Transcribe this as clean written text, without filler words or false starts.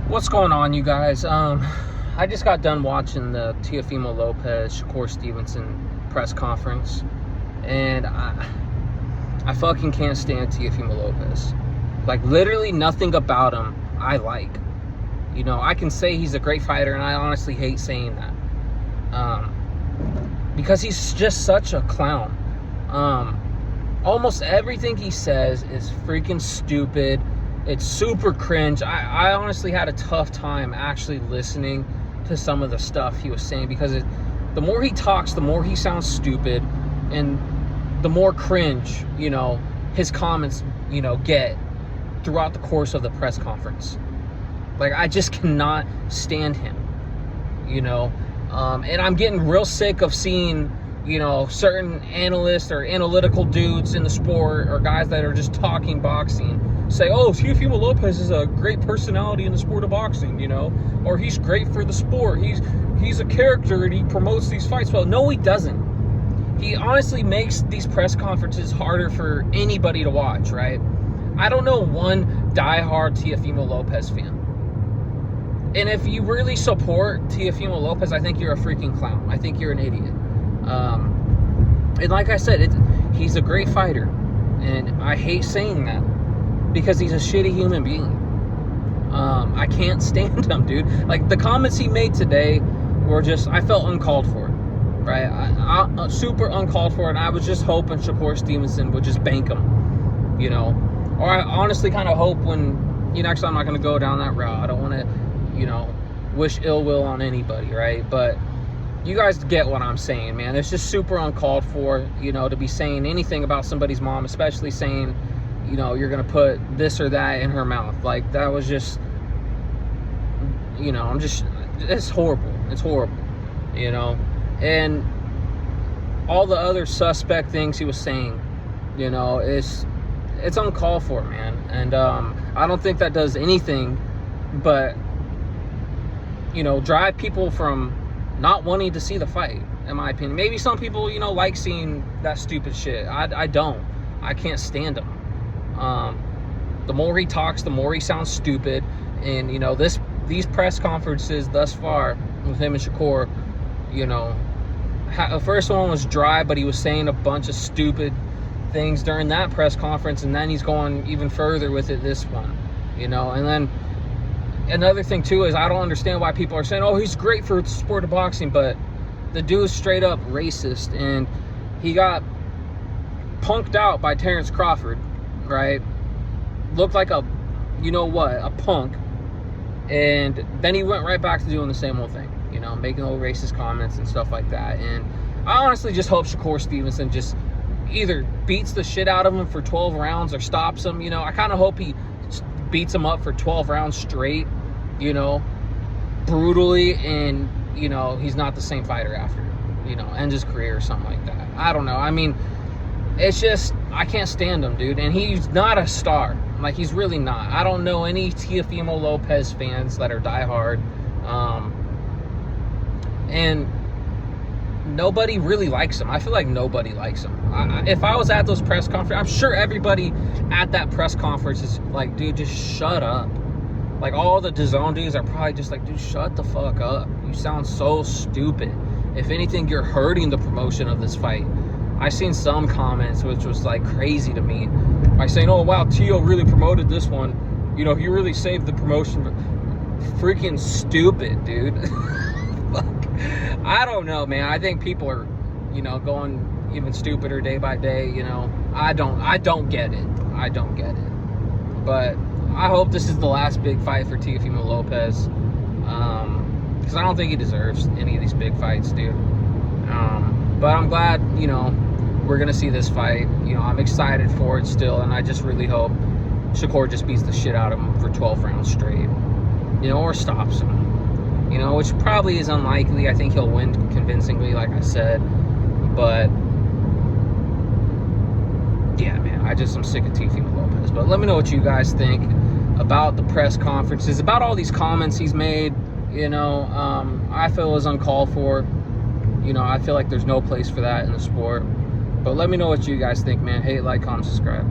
What's going on, you guys? I just got done watching the Teofimo Lopez, Shakur Stevenson press conference, and I fucking can't stand Teofimo Lopez. Like, literally nothing about him I like. You know, I can say he's a great fighter, and I honestly hate saying that. Because he's just such a clown. Almost everything he says is freaking stupid. It's super cringe. I honestly had a tough time actually listening to some of the stuff he was saying, because the more he talks, the more he sounds stupid, and the more cringe, his comments, get throughout the course of the press conference. Like, I just cannot stand him, and I'm getting real sick of seeing, certain analysts or analytical dudes in the sport, or guys that are just talking boxing, say, oh, Teofimo Lopez is a great personality in the sport of boxing, or he's great for the sport. He's a character and he promotes these fights well. No, he doesn't. He honestly makes these press conferences harder for anybody to watch, right? I don't know one diehard Teofimo Lopez fan. And if you really support Teofimo Lopez, I think you're a freaking clown. I think you're an idiot. And like I said, he's a great fighter. And I hate saying that, because he's a shitty human being. I can't stand him, dude. Like, the comments he made today were just, I felt uncalled for, right? I super uncalled for, and I was just hoping Shakur Stevenson would just bank him, Or I honestly kind of hope actually I'm not going to go down that route. I don't want to, wish ill will on anybody, right? But you guys get what I'm saying, man. It's just super uncalled for, to be saying anything about somebody's mom, especially saying, you're going to put this or that in her mouth. Like, that was just, it's horrible. It's horrible, and all the other suspect things he was saying, it's uncalled for, man. And I don't think that does anything but, drive people from not wanting to see the fight, in my opinion. Maybe some people, like seeing that stupid shit. I don't. I can't stand him. The more he talks, the more he sounds stupid. And, these press conferences thus far with him and Shakur, the first one was dry, but he was saying a bunch of stupid things during that press conference, and then he's going even further with it this one, and then another thing too is, I don't understand why people are saying, oh, he's great for the sport of boxing, but the dude's straight up racist, and he got punked out by Terrence Crawford, right? Looked like a punk, and then he went right back to doing the same old thing, making old racist comments and stuff like that. And I honestly just hope Shakur Stevenson just either beats the shit out of him for 12 rounds or stops him. I kind of hope he beats him up for 12 rounds straight, brutally, and he's not the same fighter after, ends his career or something like that. I don't know. I mean, it's just, I can't stand him, dude. And he's not a star. Like, he's really not. I don't know any Teofimo Lopez fans that are diehard. And nobody really likes him. I feel like nobody likes him. If I was at those press conferences, I'm sure everybody at that press conference is like, dude, just shut up. Like, all the DAZN dudes are probably just like, dude, shut the fuck up. You sound so stupid. If anything, you're hurting the promotion of this fight. I seen some comments which was like crazy to me, by saying, oh wow, Teo really promoted this one, he really saved the promotion. Freaking stupid, dude. Fuck. I don't know, man. I think people are going even stupider day by day. I don't get it. I don't get it. But I hope this is the last big fight for Teofimo Lopez, because I don't think he deserves any of these big fights, dude. But I'm glad, we're going to see this fight. I'm excited for it still, and I just really hope Shakur just beats the shit out of him for 12 rounds straight, or stops him, which probably is unlikely. I think he'll win convincingly, like I said. But yeah, man, I'm sick of Teofimo Lopez. But let me know what you guys think about the press conferences, about all these comments he's made. I feel it was uncalled for. I feel like there's no place for that in the sport. But let me know what you guys think, man. Hate, like, comment, subscribe.